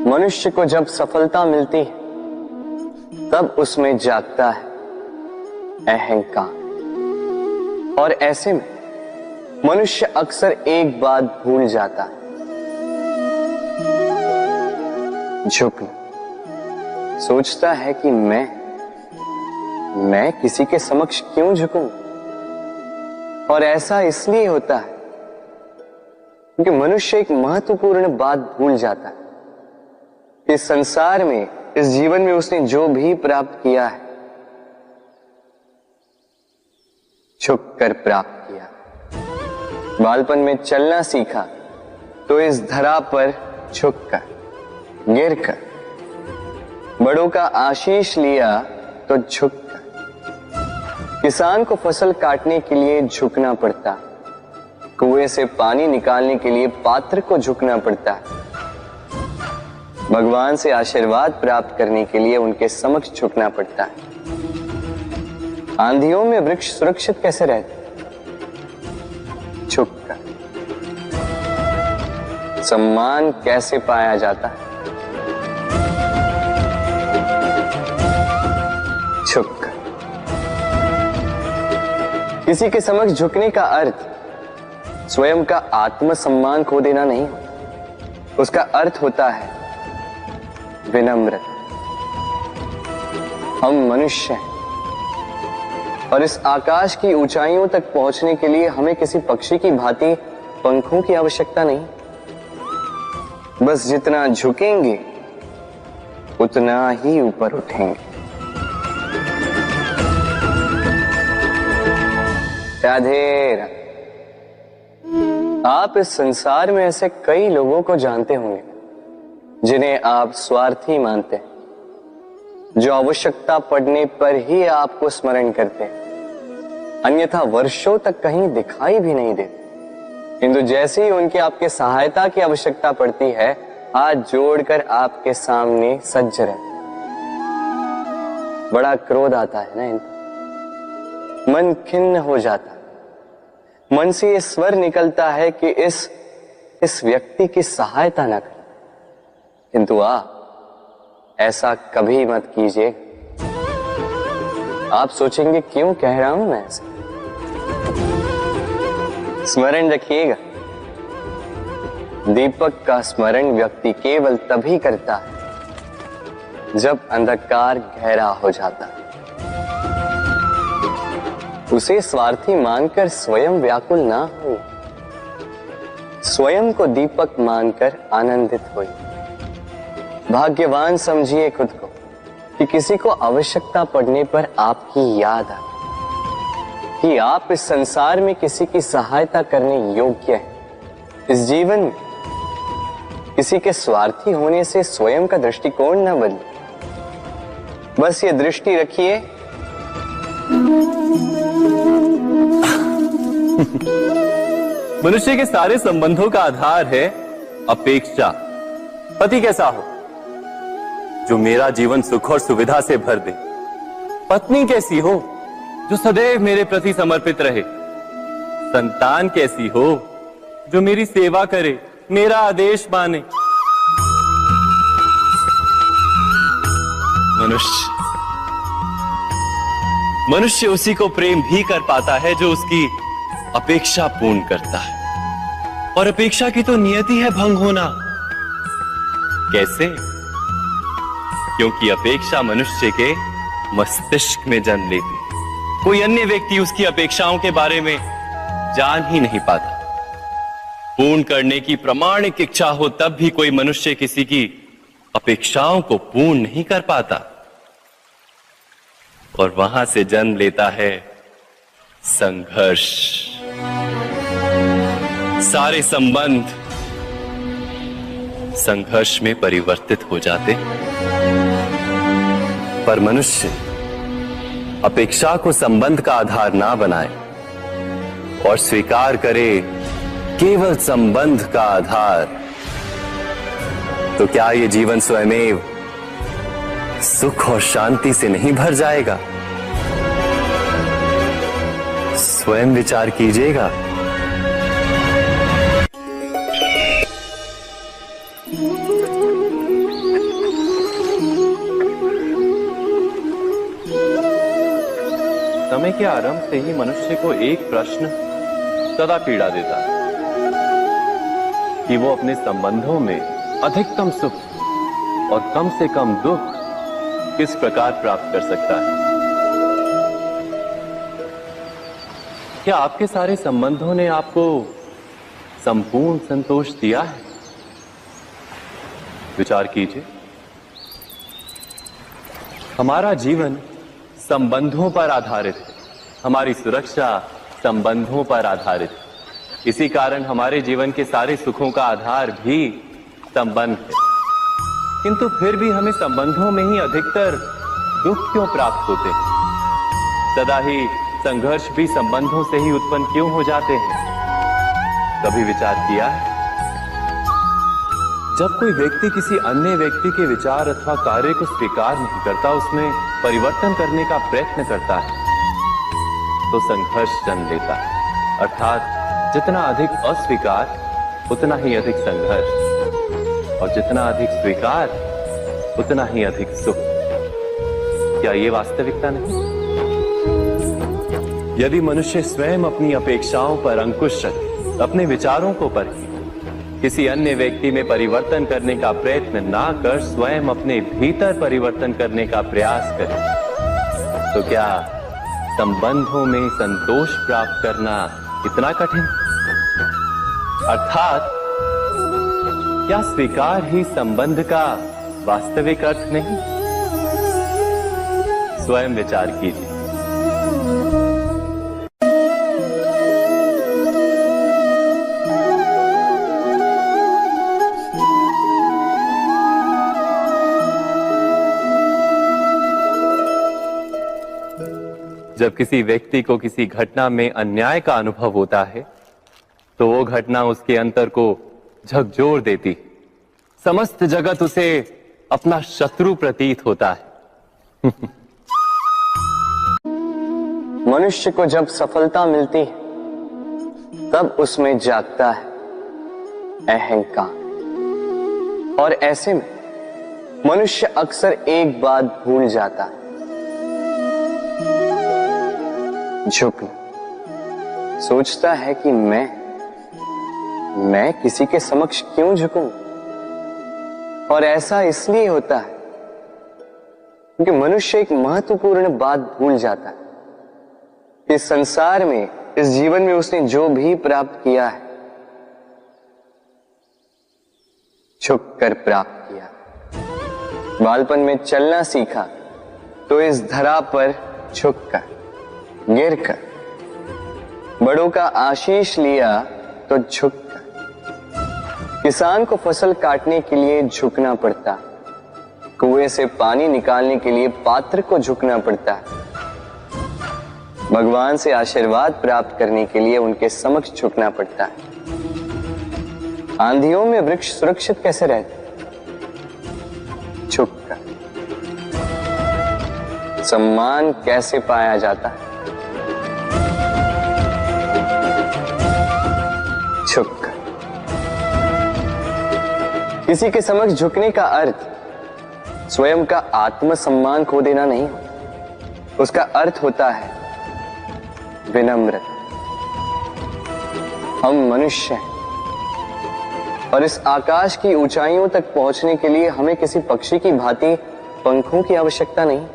मनुष्य को जब सफलता मिलती है तब उसमें जागता है अहंकार, और ऐसे में मनुष्य अक्सर एक बात भूल जाता है, झुकना। सोचता है कि मैं किसी के समक्ष क्यों झुकूं? और ऐसा इसलिए होता है क्योंकि मनुष्य एक महत्वपूर्ण बात भूल जाता है। इस संसार में, इस जीवन में उसने जो भी प्राप्त किया है, झुक कर प्राप्त किया। बालपन में चलना सीखा तो इस धरा पर झुककर, गिरकर। बड़ों का आशीष लिया तो झुककर। किसान को फसल काटने के लिए झुकना पड़ता, कुएं से पानी निकालने के लिए पात्र को झुकना पड़ता है। भगवान से आशीर्वाद प्राप्त करने के लिए उनके समक्ष झुकना पड़ता है। आंधियों में वृक्ष सुरक्षित कैसे रहते? झुककर। सम्मान कैसे पाया जाता है? झुककर। किसी के समक्ष झुकने का अर्थ स्वयं का आत्मसम्मान खो देना नहीं होता। उसका अर्थ होता है विनम्र। हम मनुष्य हैं और इस आकाश की ऊंचाइयों तक पहुंचने के लिए हमें किसी पक्षी की भांति पंखों की आवश्यकता नहीं। बस जितना झुकेंगे उतना ही ऊपर उठेंगे। राधे राधे। आप इस संसार में ऐसे कई लोगों को जानते होंगे जिन्हें आप स्वार्थी मानते हैं, जो आवश्यकता पड़ने पर ही आपको स्मरण करते हैं, अन्यथा वर्षों तक कहीं दिखाई भी नहीं देते। किंतु जैसे ही उनकी आपके सहायता की आवश्यकता पड़ती है, हाथ जोड़कर आपके सामने सज्ज रहते। बड़ा क्रोध आता है ना इनको, मन खिन्न हो जाता है। मन से ये स्वर निकलता है कि इस व्यक्ति की सहायता न करें। किंतु ऐसा कभी मत कीजिए। आप सोचेंगे क्यों कह रहा हूं मैं ऐसा? स्मरण रखिएगा, दीपक का स्मरण व्यक्ति केवल तभी करता है जब अंधकार गहरा हो जाता है। उसे स्वार्थी मानकर स्वयं व्याकुल ना हो, स्वयं को दीपक मानकर आनंदित होइए। भाग्यवान समझिए खुद को कि किसी को आवश्यकता पड़ने पर आपकी याद आए कि आप इस संसार में किसी की सहायता करने योग्य हैं। इस जीवन में किसी के स्वार्थी होने से स्वयं का दृष्टिकोण न बदले। बस ये दृष्टि रखिए, मनुष्य के सारे संबंधों का आधार है अपेक्षा। पति कैसा हो जो मेरा जीवन सुख और सुविधा से भर दे। पत्नी कैसी हो जो सदैव मेरे प्रति समर्पित रहे। संतान कैसी हो जो मेरी सेवा करे, मेरा आदेश माने। मनुष्य उसी को प्रेम भी कर पाता है जो उसकी अपेक्षा पूर्ण करता है। और अपेक्षा की तो नियति है भंग होना। कैसे? क्योंकि अपेक्षा मनुष्य के मस्तिष्क में जन्म लेती है। कोई अन्य व्यक्ति उसकी अपेक्षाओं के बारे में जान ही नहीं पाता। पूर्ण करने की प्रामाणिक इच्छा हो तब भी कोई मनुष्य किसी की अपेक्षाओं को पूर्ण नहीं कर पाता। और वहां से जन्म लेता है संघर्ष। सारे संबंध संघर्ष में परिवर्तित हो जाते। पर मनुष्य अपेक्षा को संबंध का आधार ना बनाए और स्वीकार करे केवल संबंध का आधार, तो क्या ये जीवन स्वयमेव सुख और शांति से नहीं भर जाएगा? स्वयं विचार कीजिएगा। समय के आरंभ से ही मनुष्य को एक प्रश्न सदा पीड़ा देता है कि वो अपने संबंधों में अधिकतम सुख और कम से कम दुख किस प्रकार प्राप्त कर सकता है। क्या आपके सारे संबंधों ने आपको संपूर्ण संतोष दिया है? विचार कीजिए। हमारा जीवन संबंधों पर आधारित है, हमारी सुरक्षा संबंधों पर आधारित है। इसी कारण हमारे जीवन के सारे सुखों का आधार भी संबंध है। किंतु फिर भी हमें संबंधों में ही अधिकतर दुख क्यों प्राप्त होते हैं? सदा ही संघर्ष भी संबंधों से ही उत्पन्न क्यों हो जाते हैं? कभी विचार किया है? जब कोई व्यक्ति किसी अन्य व्यक्ति के विचार अथवा कार्य को स्वीकार नहीं करता, उसमें परिवर्तन करने का प्रयत्न करता है, तो संघर्ष जन्म लेता है। अर्थात जितना अधिक अस्वीकार उतना ही अधिक संघर्ष, और जितना अधिक स्वीकार उतना ही अधिक सुख। क्या ये वास्तविकता नहीं? यदि मनुष्य स्वयं अपनी अपेक्षाओं पर अंकुश रखे, अपने विचारों को परखे, किसी अन्य व्यक्ति में परिवर्तन करने का प्रयत्न ना कर स्वयं अपने भीतर परिवर्तन करने का प्रयास करे, तो क्या संबंधों में संतोष प्राप्त करना इतना कठिन? अर्थात क्या स्वीकार ही संबंध का वास्तविक अर्थ नहीं? स्वयं विचार कीजिए। जब किसी व्यक्ति को किसी घटना में अन्याय का अनुभव होता है, तो वो घटना उसके अंतर को झकझोर देती, समस्त जगत उसे अपना शत्रु प्रतीत होता है। मनुष्य को जब सफलता मिलती है, तब उसमें जागता है अहंकार, और ऐसे में मनुष्य अक्सर एक बात भूल जाता है, झुकना। सोचता है कि मैं किसी के समक्ष क्यों झुकूं? और ऐसा इसलिए होता है क्योंकि मनुष्य एक महत्वपूर्ण बात भूल जाता है। इस संसार में, इस जीवन में उसने जो भी प्राप्त किया है, झुक कर प्राप्त किया। बालपन में चलना सीखा तो इस धरा पर झुककर, गिरकर। बड़ों का आशीष लिया तो झुककर। किसान को फसल काटने के लिए झुकना पड़ता, कुएं से पानी निकालने के लिए पात्र को झुकना पड़ता है। भगवान से आशीर्वाद प्राप्त करने के लिए उनके समक्ष झुकना पड़ता है। आंधियों में वृक्ष सुरक्षित कैसे रहते? झुककर। सम्मान कैसे पाया जाता है? झुककर। किसी के समक्ष झुकने का अर्थ स्वयं का आत्मसम्मान खो देना नहीं, उसका अर्थ होता है विनम्रता। हम मनुष्य हैं और इस आकाश की ऊंचाइयों तक पहुंचने के लिए हमें किसी पक्षी की भांति पंखों की आवश्यकता नहीं।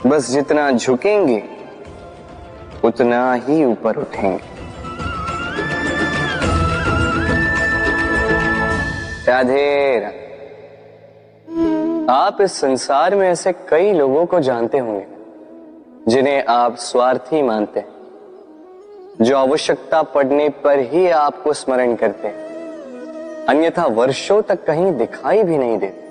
बस जितना झुकेंगे उतना ही ऊपर उठेंगे। राधे राधे। आप इस संसार में ऐसे कई लोगों को जानते होंगे जिन्हें आप स्वार्थी मानते हैं, जो आवश्यकता पड़ने पर ही आपको स्मरण करते हैं, अन्यथा वर्षों तक कहीं दिखाई भी नहीं देते।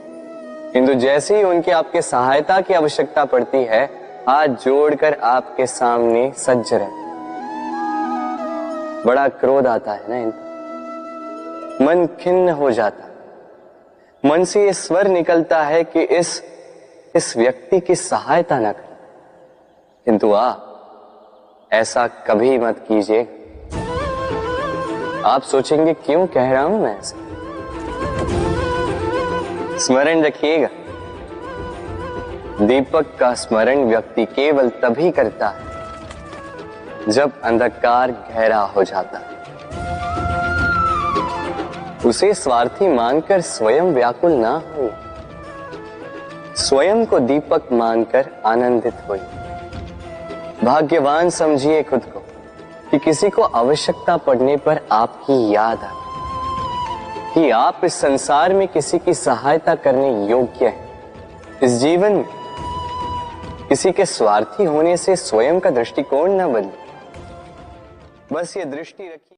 किंतु जैसे ही उनकी आपके सहायता की आवश्यकता पड़ती है, हाथ जोड़कर आपके सामने सज्ज रहते। बड़ा क्रोध आता है ना इनको, मन खिन्न हो जाता है। मन से ये स्वर निकलता है कि इस व्यक्ति की सहायता न करें। किंतु आप ऐसा कभी मत कीजिए। आप सोचेंगे क्यों कह रहा हूं मैं ऐसा? स्मरण रखिएगा, दीपक का स्मरण व्यक्ति केवल तभी करता है जब अंधकार गहरा हो जाता है। उसे स्वार्थी मानकर स्वयं व्याकुल ना हो, स्वयं को दीपक मानकर आनंदित होइए। भाग्यवान समझिए खुद को कि किसी को आवश्यकता पड़ने पर आपकी याद आए, कि आप इस संसार में किसी की सहायता करने योग्य हैं। इस जीवन में किसी के स्वार्थी होने से स्वयं का दृष्टिकोण न बदले, बस ये दृष्टि रखिए।